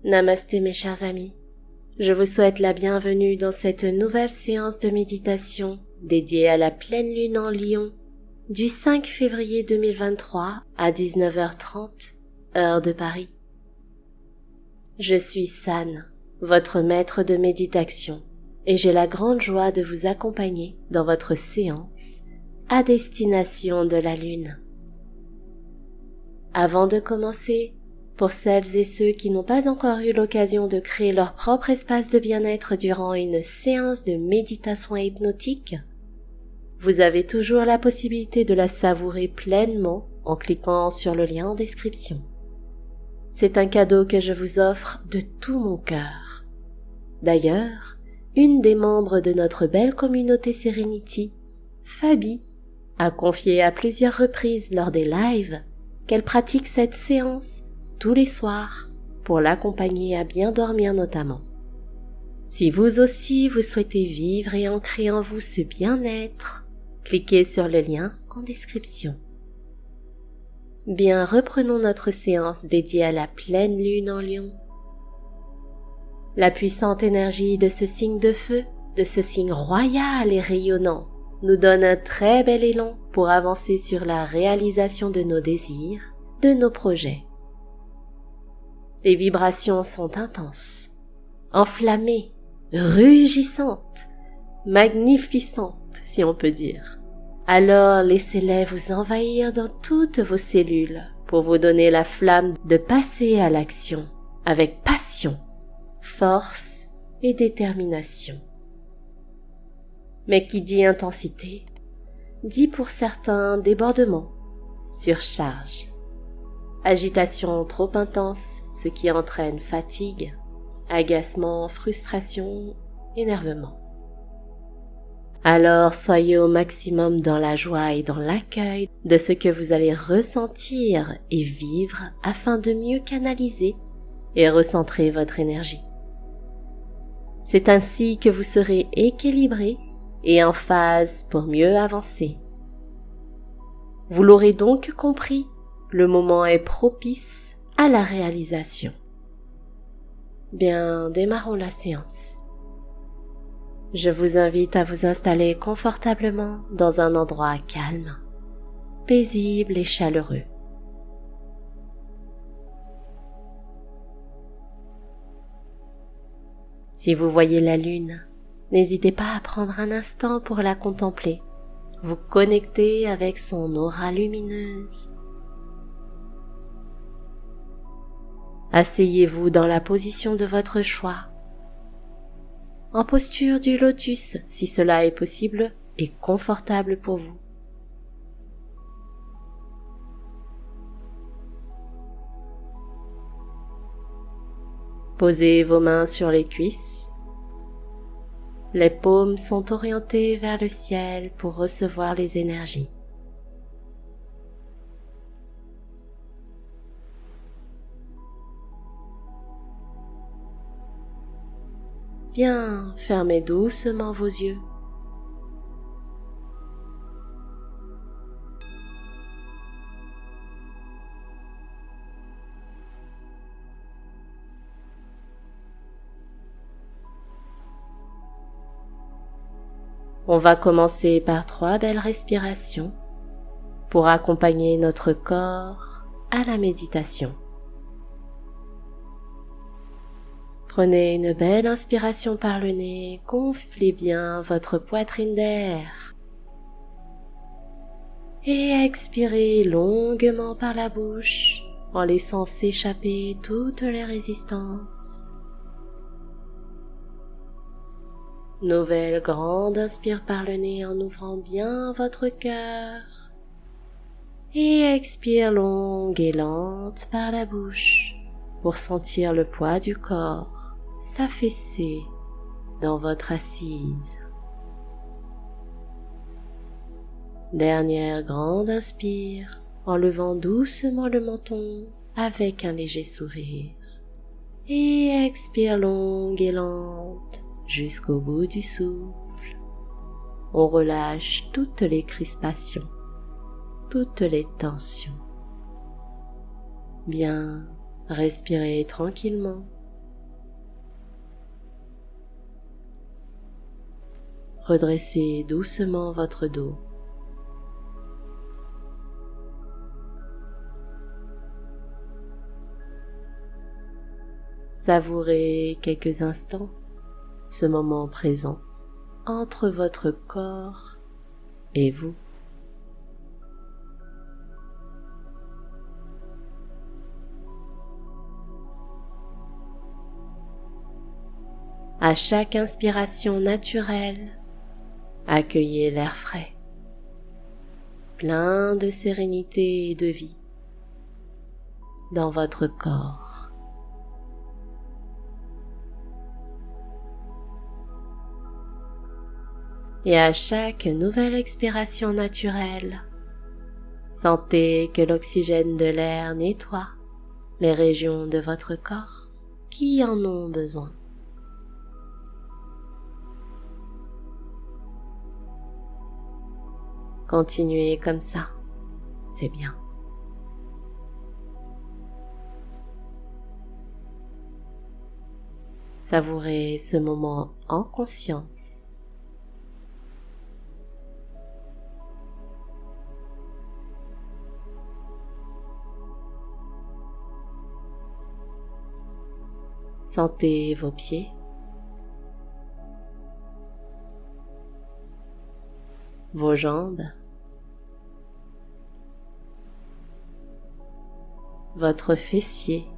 Namasté mes chers amis, je vous souhaite la bienvenue dans cette nouvelle séance de méditation dédiée à la pleine lune en Lion du 5 février 2023 à 19h30, heure de Paris. Je suis San, votre maître de méditation, et j'ai la grande joie de vous accompagner dans votre séance à destination de la Lune. Avant de commencer, pour celles et ceux qui n'ont pas encore eu l'occasion de créer leur propre espace de bien-être durant une séance de méditation hypnotique, vous avez toujours la possibilité de la savourer pleinement en cliquant sur le lien en description. C'est un cadeau que je vous offre de tout mon cœur. D'ailleurs, une des membres de notre belle communauté Serenity, Fabi, a confié à plusieurs reprises lors des lives qu'elle pratique cette séance tous les soirs pour l'accompagner à bien dormir notamment. Si vous aussi vous souhaitez vivre et ancrer en vous ce bien-être, cliquez sur le lien en description. Bien, reprenons notre séance dédiée à la pleine lune en Lion. La puissante énergie de ce signe de feu, de ce signe royal et rayonnant, nous donne un très bel élan pour avancer sur la réalisation de nos désirs, de nos projets. Les vibrations sont intenses, enflammées, rugissantes, magnificantes si on peut dire. Alors laissez-les vous envahir dans toutes vos cellules pour vous donner la flamme de passer à l'action avec passion, force et détermination. Mais qui dit intensité, dit pour certains débordement, surcharge. Agitation trop intense, ce qui entraîne fatigue, agacement, frustration, énervement. Alors soyez au maximum dans la joie et dans l'accueil de ce que vous allez ressentir et vivre afin de mieux canaliser et recentrer votre énergie. C'est ainsi que vous serez équilibré et en phase pour mieux avancer. Vous l'aurez donc compris, le moment est propice à la réalisation. Bien, démarrons la séance. Je vous invite à vous installer confortablement dans un endroit calme, paisible et chaleureux. Si vous voyez la lune, n'hésitez pas à prendre un instant pour la contempler, vous connecter avec son aura lumineuse. Asseyez-vous dans la position de votre choix, en posture du lotus si cela est possible et confortable pour vous. Posez vos mains sur les cuisses. Les paumes sont orientées vers le ciel pour recevoir les énergies. Bien, fermez doucement vos yeux. On va commencer par 3 belles respirations pour accompagner notre corps à la méditation. Prenez une belle inspiration par le nez, gonflez bien votre poitrine d'air. Et expirez longuement par la bouche en laissant s'échapper toutes les résistances. Nouvelle grande inspire par le nez en ouvrant bien votre cœur. Et expire longue et lente par la bouche pour sentir le poids du corps s'affaisser dans votre assise. Dernière grande inspire en levant doucement le menton avec un léger sourire. Et expire longue et lente jusqu'au bout du souffle. On relâche toutes les crispations, toutes les tensions. Bien, respirez tranquillement Redressez doucement votre dos. Savourez quelques instants ce moment présent entre votre corps et vous. À chaque inspiration naturelle, accueillez l'air frais, plein de sérénité et de vie dans votre corps. Et à chaque nouvelle expiration naturelle, sentez que l'oxygène de l'air nettoie les régions de votre corps qui en ont besoin. Continuez comme ça, c'est bien. Savourez ce moment en conscience. Sentez vos pieds, vos jambes, votre fessier.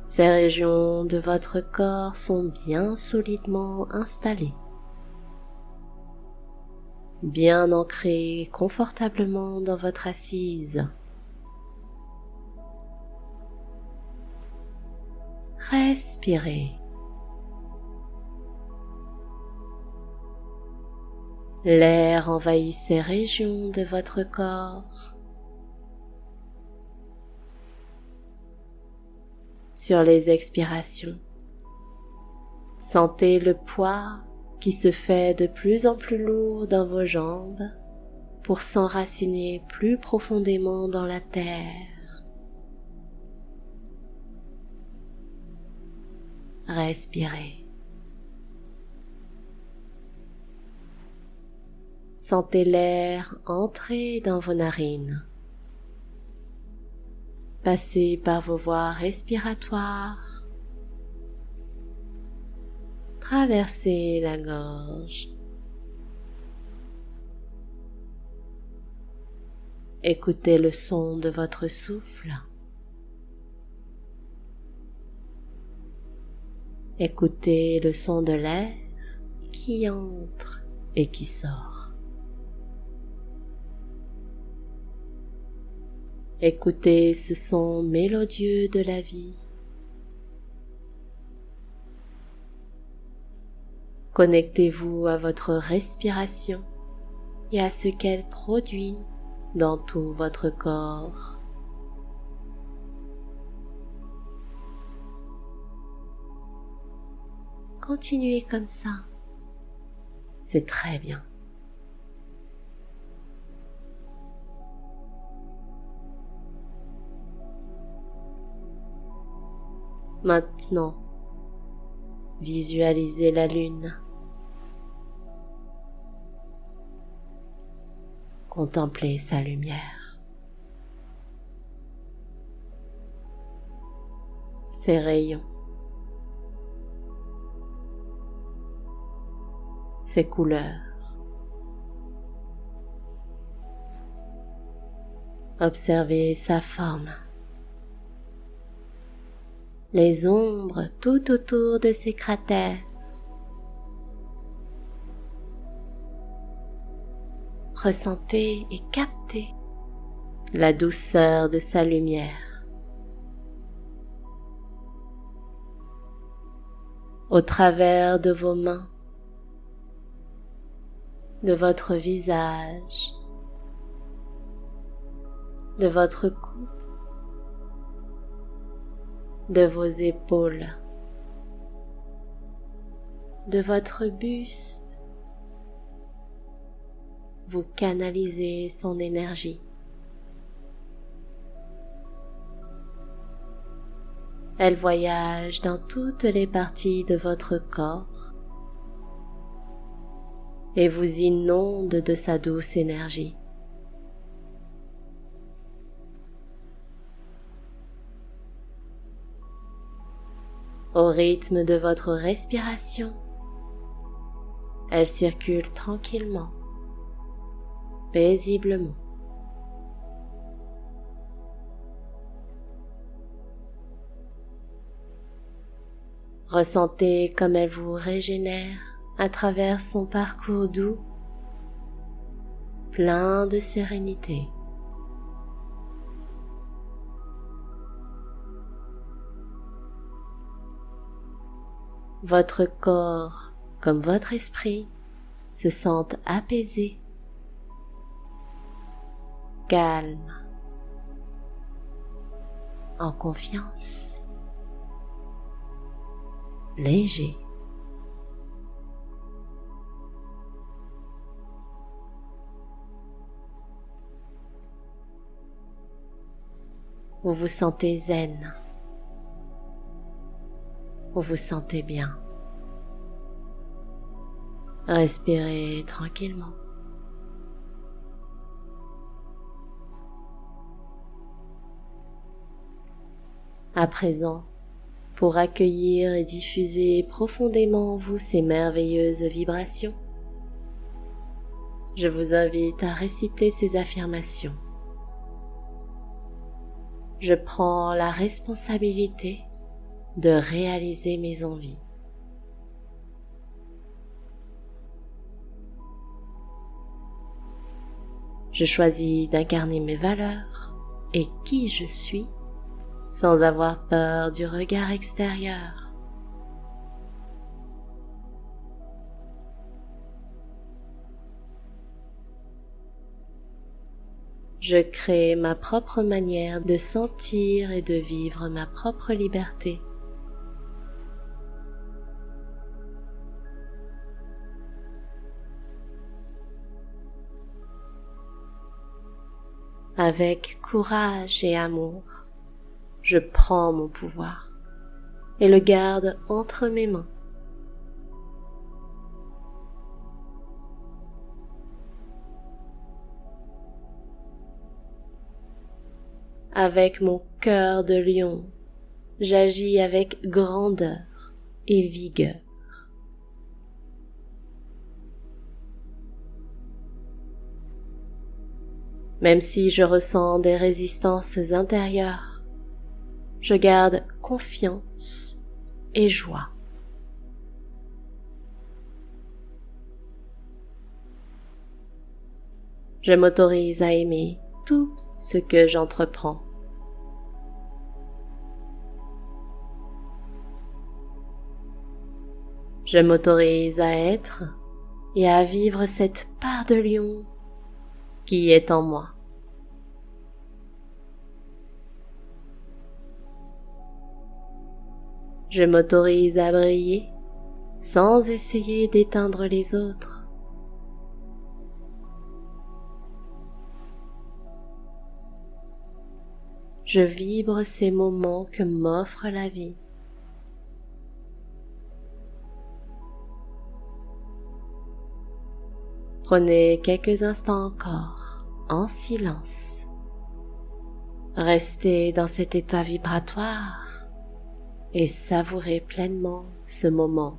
Ces régions de votre corps sont bien solidement installées, bien ancrées confortablement dans votre assise. Respirez. L'air envahit ces régions de votre corps. Sur les expirations, sentez le poids qui se fait de plus en plus lourd dans vos jambes pour s'enraciner plus profondément dans la terre. Respirez. Sentez l'air entrer dans vos narines, passer par vos voies respiratoires, traverser la gorge. Écoutez le son de votre souffle. Écoutez le son de l'air qui entre et qui sort. Écoutez ce son mélodieux de la vie. Connectez-vous à votre respiration et à ce qu'elle produit dans tout votre corps. Continuez comme ça, c'est très bien. Maintenant, visualisez la lune. Contemplez sa lumière. Ses rayons. Ses couleurs. Observez sa forme. Les ombres tout autour de ces cratères. Ressentez et captez la douceur de sa lumière. Au travers de vos mains, de votre visage, de votre cou, de vos épaules, de votre buste, vous canalisez son énergie. Elle voyage dans toutes les parties de votre corps et vous inonde de sa douce énergie. Au rythme de votre respiration, elle circule tranquillement, paisiblement. Ressentez comme elle vous régénère à travers son parcours doux, plein de sérénité. Votre corps comme votre esprit se sentent apaisés, calmes, en confiance, légers. Vous vous sentez zen, vous vous sentez bien. Respirez tranquillement. À présent, pour accueillir et diffuser profondément en vous ces merveilleuses vibrations, je vous invite à réciter ces affirmations. Je prends la responsabilité de réaliser mes envies. Je choisis d'incarner mes valeurs et qui je suis sans avoir peur du regard extérieur. Je crée ma propre manière de sentir et de vivre ma propre liberté. Avec courage et amour, je prends mon pouvoir et le garde entre mes mains. Avec mon cœur de lion, j'agis avec grandeur et vigueur. Même si je ressens des résistances intérieures, je garde confiance et joie. Je m'autorise à aimer tout ce que j'entreprends. Je m'autorise à être et à vivre cette part de lion qui est en moi. Je m'autorise à briller sans essayer d'éteindre les autres. Je vibre ces moments que m'offre la vie. Prenez quelques instants encore en silence. Restez dans cet état vibratoire et savourez pleinement ce moment.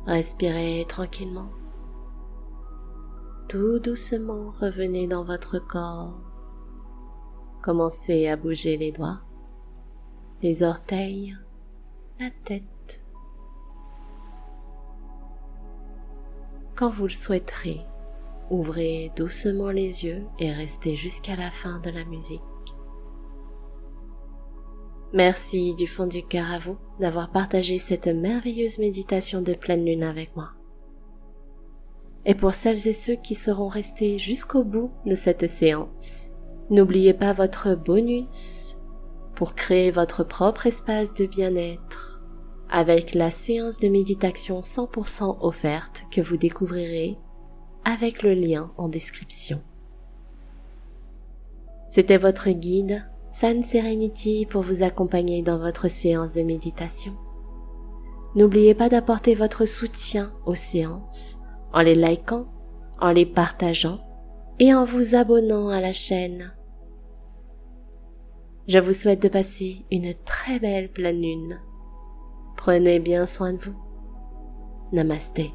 Respirez tranquillement. Tout doucement, revenez dans votre corps. Commencez à bouger les doigts, les orteils, la tête. Quand vous le souhaiterez, ouvrez doucement les yeux et restez jusqu'à la fin de la musique. Merci du fond du cœur à vous d'avoir partagé cette merveilleuse méditation de pleine lune avec moi. Et pour celles et ceux qui seront restés jusqu'au bout de cette séance, n'oubliez pas votre bonus pour créer votre propre espace de bien-être avec la séance de méditation 100% offerte que vous découvrirez avec le lien en description. C'était votre guide Sun Serenity pour vous accompagner dans votre séance de méditation. N'oubliez pas d'apporter votre soutien aux séances en les likant, en les partageant et en vous abonnant à la chaîne. Je vous souhaite de passer une très belle pleine lune. Prenez bien soin de vous. Namasté.